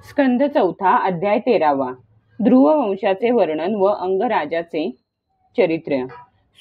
स्कंध चौथा अध्याय 13वा. ध्रुव वंशाचे वर्णन व अंगराजाचे चरित्र.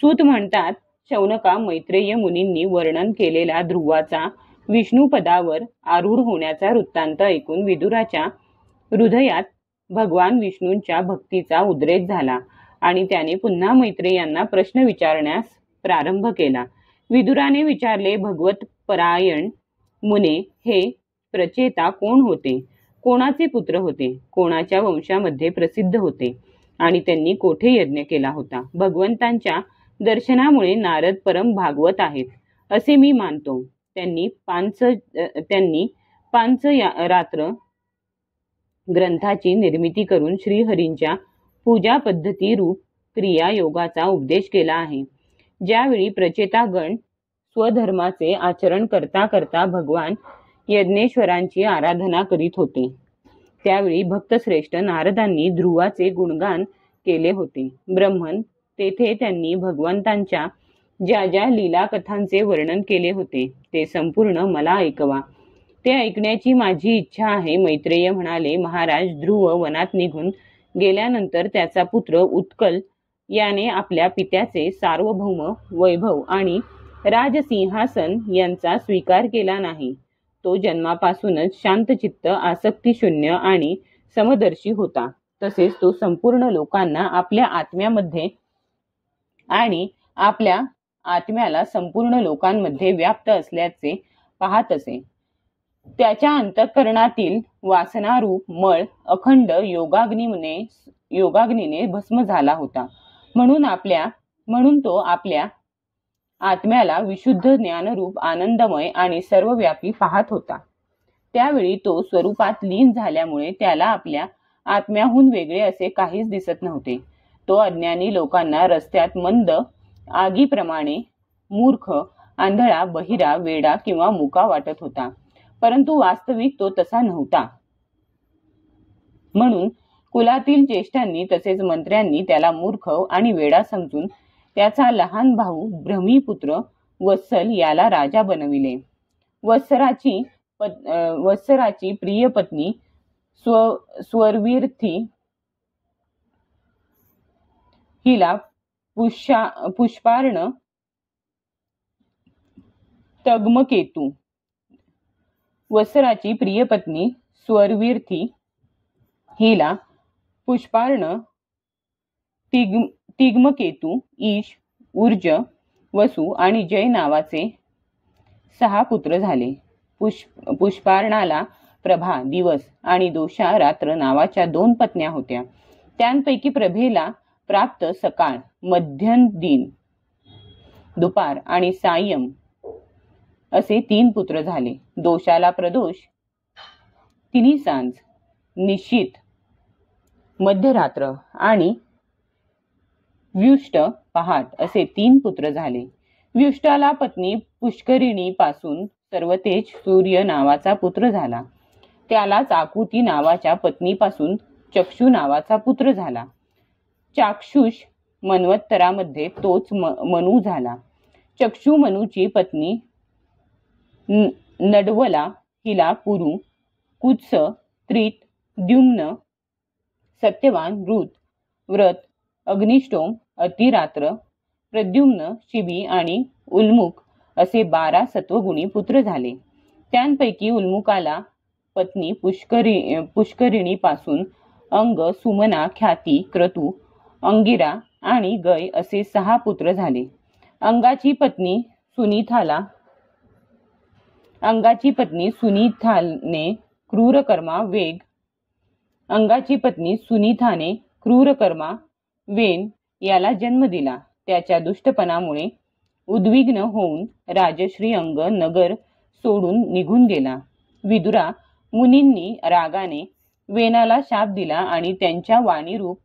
सूत म्हणतात, शौनका मैत्रेय मुनींनी वर्णन केलेला ध्रुवाचा विष्णुपदावर आरूढ होण्याचा वृत्तांत ऐकून विदुराच्या हृदयात भगवान विष्णूंच्या भक्तीचा उद्रेक झाला आणि त्याने पुन्हा मैत्रेयांना प्रश्न विचारण्यास प्रारंभ केला. विदुराने विचारले, भगवत परायण मुने, हे प्रचेता कोण होते? कोणाचे पुत्र होते? कोणाच्या वंशामध्ये प्रसिद्ध होते? आणि त्यांनी कोठे यज्ञ केला होता? भगवंतांच्या दर्शनामुळे नारद परम भागवत आहेत असे मी मानतो. त्यांनी पांच रात्र ग्रंथाची निर्मिती करून श्रीहरींच्या पूजा पद्धती रूप क्रिया योगाचा उपदेश केला आहे. ज्यावेळी प्रचेतागण स्वधर्माचे आचरण करता करता भगवान यज्ञेश्वरांची आराधना करीत होते, त्यावेळी भक्तश्रेष्ठ नारदांनी ध्रुवाचे गुणगान केले होते. ब्रह्मन तेथे त्यांनी भगवंतांच्या ज्या ज्या लीला कथांचे वर्णन केले होते ते संपूर्ण मला ऐकवा. ते ऐकण्याची माझी इच्छा आहे. मैत्रेय म्हणाले, महाराज, ध्रुव वनात निघून गेल्यानंतर त्याचा पुत्र उत्कल याने आपल्या पित्याचे सार्वभौम वैभव आणि राजसिंहासन यांचा स्वीकार केला नाही. तो जन्मापासूनच शांतचित्त, आसक्तीशून्य आणि समदर्शी होता. तसेच तो संपूर्ण लोकांना आपल्या आत्म्यामध्ये आणि आपल्या आत्म्याला संपूर्ण लोकांमध्ये व्याप्त असल्याचे पाहत असे. त्याच्या अंतःकरणातील वासनारूप मळ अखंड योगाग्नीने भस्म झाला होता. म्हणून तो आपल्या आत्म्याला विशुद्ध ज्ञानरूप, आनंदमय आणि सर्वव्यापी पाहत होता. त्यावेळी तो स्वरूपात लीन झाल्यामुळे त्याला आपल्या आत्म्याहून वेगळे असे काहीच दिसत नव्हते. तो अज्ञानी लोकांना रस्त्यात मंद आगीप्रमाणे मूर्ख, आंधळा, बहिरा, वेडा किंवा मुका वाटत होता. परंतु वास्तविक तो तसा नव्हता. म्हणून कुलातील ज्येष्ठांनी तसेच मंत्र्यांनी त्याला मूर्ख आणि वेडा समजून त्याचा लहान भाऊ भ्रमीपुत्र वत्सल याला राजा बनविले. वत्सराची प्रिय पत्नी स्वर्वीर्थी हिला पुष्पार्ण तग्मकेतू वत्सराची प्रिय पत्नी स्वर्वीर्थी हिला पुष्पार्ण तिग्मकेतू, ईश, ऊर्ज, वसु आणि जय नावाचे 6 पुत्र झाले. पुष्पार्णाला प्रभा दिवस आणि दोषा रात्र नावाच्या 2 पत्न्या होत्या. त्यांपैकी प्रभेला प्राप्त सकाळ, मध्यदिन, दुपार आणि सायं असे 3 पुत्र झाले. दोषाला प्रदोष, तिन्ही सांज, निशित, मध्यरात्र आणि व्युष्ट पहाट असे 3 पुत्र झाले. व्युष्टाला पत्नी पुष्करिणी पासून सर्वतेज सूर्य नावाचा पुत्र झाला. त्यालाच आकुती नावाच्या पत्नीपासून चक्षु नावाचा पुत्र झाला. चाक्षुष मन्वत्तरामध्ये तोच मनु झाला. चक्षु मनुची पत्नी नडवला हिला पुरु, कुत्स, त्रित, द्युम्न, सत्यवान, रुत, व्रत, अग्निष्टोम, अतिरात्र, प्रद्युम्न, शिबी आणि उल्मुख असे 12 सत्वगुणी पुत्र झाले. त्यांपैकी उल्मुखाला पत्नी पुष्करिणी पासून अंग, सुमना, ख्याती, क्रतू, अंगिरा आणि गय असे 6 पुत्र झाले. अंगाची पत्नी सुनीथाने क्रूरकर्मा वेन याला जन्म दिला. त्याच्या दुष्टपणामुळे उद्विग्न होऊन राजश्री अंग नगर सोडून निघून गेला. विदुरा मुनींनी रागाने वेनाला शाप दिला आणि त्यांच्या वाणीरूप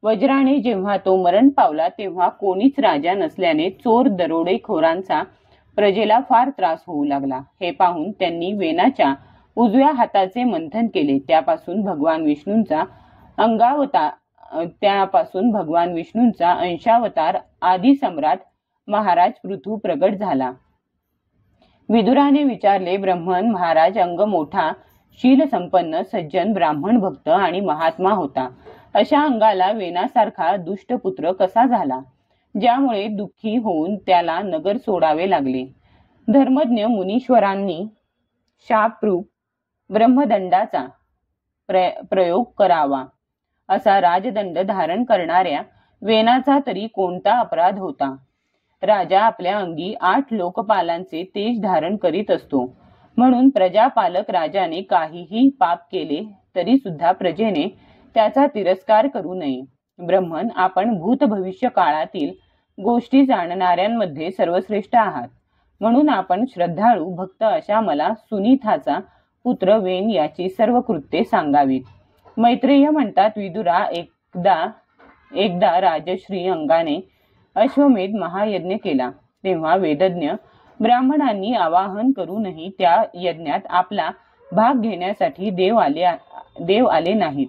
वज्राने जेव्हा तो मरण पावला तेव्हा कोणीच राजा नसल्याने चोर दरोडेखोरांचा प्रजेला फार त्रास होऊ लागला. हे पाहून त्यांनी वेनाच्या उजव्या हाताचे मंथन केले. त्यापासून भगवान विष्णूंचा अंशावतार आदी सम्राट महाराज पृथू प्रगट झाला. विदुराने विचारले, ब्रह्मन, महाराज, अंग मोठा शील संपन्न सज्जन ब्राह्मण भक्त आणि महात्मा होता. अशा अंगाला वेनासारखा दुष्ट पुत्र कसा झाला, ज्यामुळे दुःखी होऊन त्याला नगर सोडावे लागले. धर्मज्ञ मुनीश्वरांनी शापरूप ब्रह्मदंडाचा प्रयोग करावा. असा राजदंड धारण करणाऱ्या वेनाचा तरी कोणता अपराध होता. राजा आपल्या अंगी 8 लोकपालांचे तेज धारण करीत असतो, म्हणून प्रजापालक राजाने काहीही पाप केले तरी सुद्धा प्रजेने त्याचा तिरस्कार करू नये. ब्रह्मन, आपण भूत भविष्य काळातील गोष्टी जाणणाऱ्यांमध्ये सर्वश्रेष्ठ आहात, म्हणून आपण श्रद्धाळू भक्त अशा मला सुनीताचा पुत्र वेन याची सर्व कृत्ये सांगावीत. मैत्रेय म्हणतात, विदुरा, एकदा राजश्री अंगाने अश्वमेध महायज्ञ केला. तेव्हा वेदज्ञ ब्राह्मणांनी आवाहन करूनही त्या यज्ञात आपला भाग घेण्यासाठी देव आले नाहीत.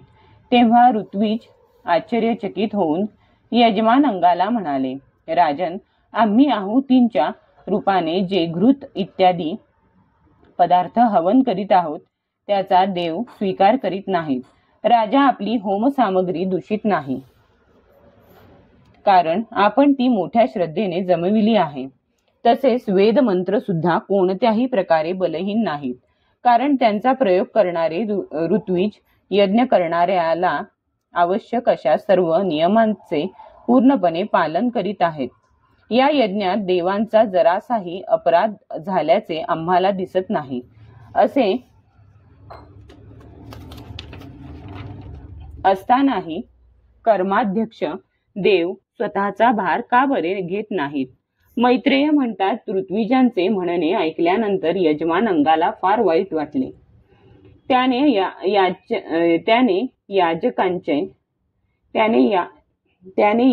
तेव्हा ऋत्विज आश्चर्यचकित होऊन यजमान अंगाला म्हणाले, राजन, आम्ही आहुतींच्या रूपाने जे घृत इत्यादी पदार्थ हवन करीत आहोत त्याचा देव स्वीकार करीत नाहीत. राजा, आपली होम सामग्री दूषित नाही, कारण आपण ती मोठ्या श्रद्धेने जमविली आहे. तसेच वेद मंत्र सुद्धा कोणत्याही प्रकारे बलहीन नाहीत, कारण त्यांचा प्रयोग करणारे ऋत्विज यज्ञ करणाऱ्याला आवश्यक अशा सर्व नियमांचे पूर्णपणे पालन करीत आहेत. या यज्ञात देवांचा जरासाही अपराध झाल्याचे आम्हाला दिसत नाही. असे असतानाही कर्माध्यक्ष देव स्वतःचा भार का बरे घेत नाहीत? मैत्रेय म्हणतात, ऋत्विजांचे म्हणणे ऐकल्यानंतर यजमान अंगाला फार वाईट वाटले. त्याने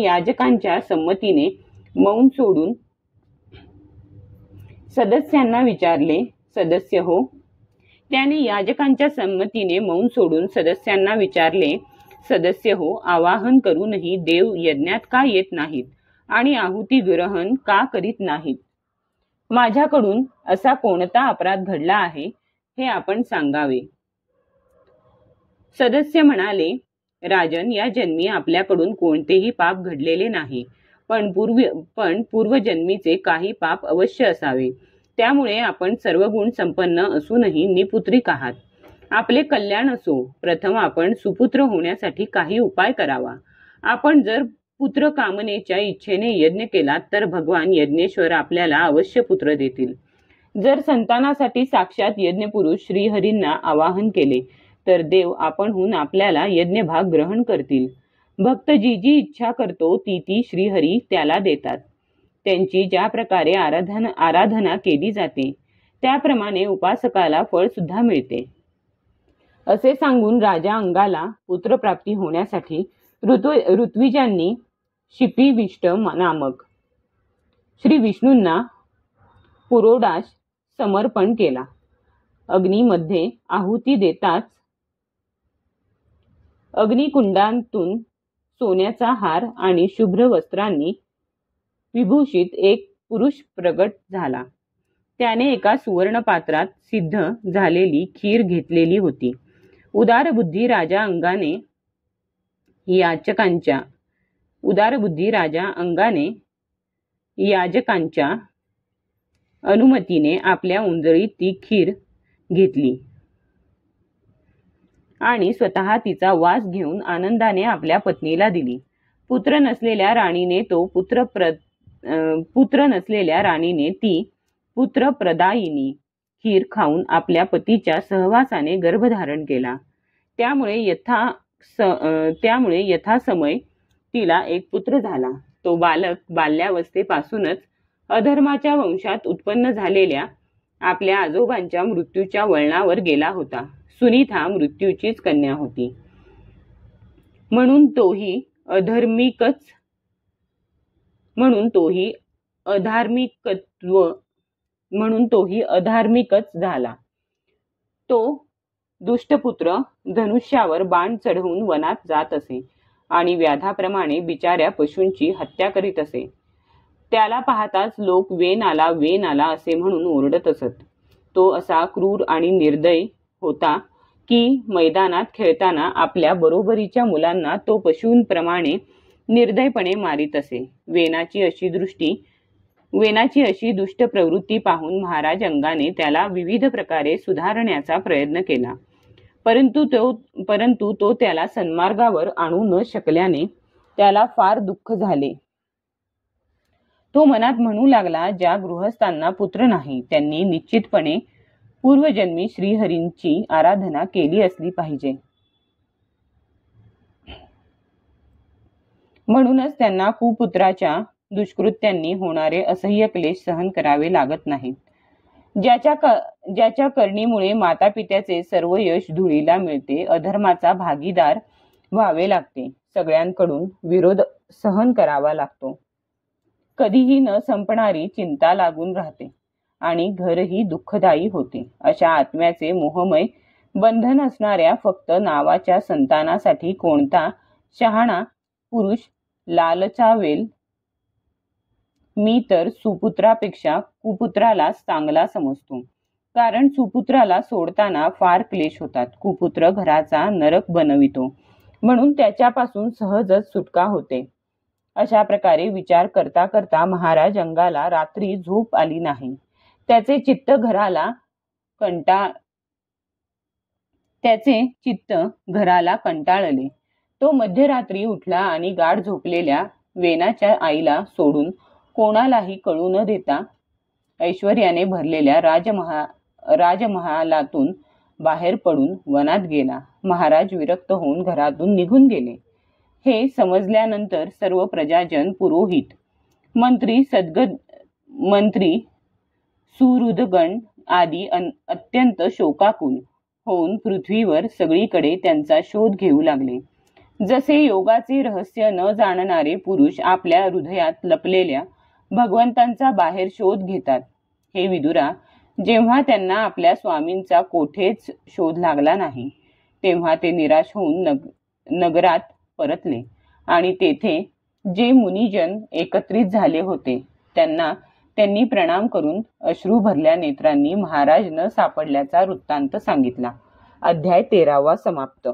याजकांच्या संमतीने मौन सोडून सदस्यांना विचारले, सदस्य हो. त्याने याजकांच्या संमतीने मौन सोडून सदस्यांना विचारले, सदस्य हो, आवाहन करूनही देव यज्ञात का येत नाहीत आणि आहुती ग्रहण का करीत नाहीत? माझ्याकडून असा कोणता अपराध घडला आहे हे आपण सांगावे. सदस्य म्हणाले, राजन, या जन्मी आपल्याकडून कोणतेही पाप घडलेले नाही, पण पूर्वजन्मीचे काही पाप अवश्य असावे. त्यामुळे आपण सर्व गुण संपन्न असूनही निपुत्रिक आहात. आपले कल्याण असो. प्रथम आपण सुपुत्र होण्यासाठी काही उपाय करावा. आपण जर पुत्र कामनेच्या इच्छेने यज्ञ केला तर भगवान यज्ञेश्वर आपल्याला अवश्य पुत्र देतील. जर संतानासाठी साक्षात यज्ञपुरुष श्रीहरींना आवाहन केले तर देव आपणहून आपल्याला यज्ञभाग ग्रहण करतील. भक्त जी जी इच्छा करतो ती श्रीहरी त्याला देतात. त्यांची ज्या प्रकारे आराधना केली जाते त्याप्रमाणे उपासकाला फळ सुद्धा मिळते. असे सांगून राजा अंगाला पुत्रप्राप्ती होण्यासाठी ऋत्विजांनी शिपीविष्ट नामक श्री विष्णूंना पुरोडाश समर्पण केला. अग्नीमध्ये आहुती देताच अग्निकुंडातून सोन्याचा हार आणि शुभ्र वस्त्रांनी विभूषित एक पुरुष प्रगट झाला. त्याने एका सुवर्ण पात्रात सिद्ध झालेली खीर घेतलेली होती. उदारबुद्धी राजा अंगाने याजकांच्या अनुमतीने आपल्या उंजळीत ती खीर घेतली आणि स्वतः तिचा वास घेऊन आनंदाने आपल्या पत्नीला दिली. पुत्र नसलेल्या राणीने ती पुत्रप्रदायिनी खीर खाऊन आपल्या पतीच्या सहवासाने गर्भधारण केला. त्यामुळे यथासमय तिला एक पुत्र झाला. तो बालक बाल्यावस्थेपासूनच अधर्माच्या वंशात उत्पन्न झालेल्या आपल्या आजोबांच्या मृत्यूच्या वळणावर गेला होता. सुनीता मृत्यूचीच कन्या होती, म्हणून तोही अधार्मिकच झाला. तो दुष्टपुत्र धनुष्यावर बाण चढवून वनात जात असे आणि व्याधाप्रमाणे बिचाऱ्या पशूंची हत्या करीत असे. त्याला पाहताच लोक वेन आला असे म्हणून ओरडत असत. तो असा क्रूर आणि निर्दयी होता की मैदानात खेळताना आपल्या बरोबरीच्या मुलांना तो पशूंप्रमाणे निर्दयपणे मारित असे. वेनाची अशी दुष्ट प्रवृत्ती पाहून महाराज अंगाने त्याला विविध प्रकारे सुधारण्याचा प्रयत्न केला, परंतु तो त्याला सन्मार्गावर आणू न शकल्याने त्याला फार दुःख झाले. तो मनात म्हणू लागला, ज्या गृहस्थांना पुत्र नाही त्यांनी निश्चितपणे पूर्वजन्मी श्रीहरींची आराधना केली असली पाहिजे. म्हणूनच त्यांना कुपुत्राच्या दुष्कृत्यांनी होणारे असह्य क्लेश सहन करावे लागत नाहीत. ज्याच्या करणीमुळे माता पित्याचे सर्व यश धुळीला मिळते, अधर्माचा भागीदार व्हावे लागते, सगळ्यांकडून विरोध सहन करावा लागतो, कधीही न संपणारी चिंता लागून राहते आणि घरही दुःखदायी होते, अशा आत्म्याचे मोहमय बंधन असणाऱ्या फक्त नावाच्या संतानासाठी कोणता शहाणा पुरुष लालचावेल? मी तर सुपुत्रापेक्षा कुपुत्रालाच चांगला समजतो, कारण सुपुत्राला सोडताना फार क्लेश होतात. कुपुत्र घराचा नरक बनवितो, म्हणून त्याच्यापासून सहजच सुटका होते. अशा प्रकारे विचार करता करता महाराज अंगाला रात्री झोप आली नाही. त्याचे चित्त घराला कंटाळले. तो मध्यरात्री उठला आणि गाढ झोपलेल्या वेनाच्या आईला सोडून कोणालाही कळू न देता ऐश्वर्याने भरलेल्या राजमहालातून बाहेर पडून वनात गेला. महाराज विरक्त होऊन घरातून निघून गेले. हे समजल्यानंतर सर्व प्रजाजन, पुरोहित, मंत्री सुहृदगण आदी अत्यंत शोकाकुल होऊन पृथ्वीवर सगळीकडे त्यांचा शोध घेऊ लागले. जसे योगाचे रहस्य न जाणणारे पुरुष आपल्या हृदयात लपलेल्या भगवंतांचा बाहेर शोध घेतात. हे विदुरा, जेव्हा त्यांना आपल्या स्वामींचा कोठेच शोध लागला नाही, तेव्हा ते निराश होऊन नगरात परतले आणि तेथे जे मुनिजन एकत्रित झाले होते त्यांनी प्रणाम करून अश्रू भरल्या नेत्रांनी महाराज न सापडल्याचा वृत्तांत सांगितला. अध्याय 13 समाप्त.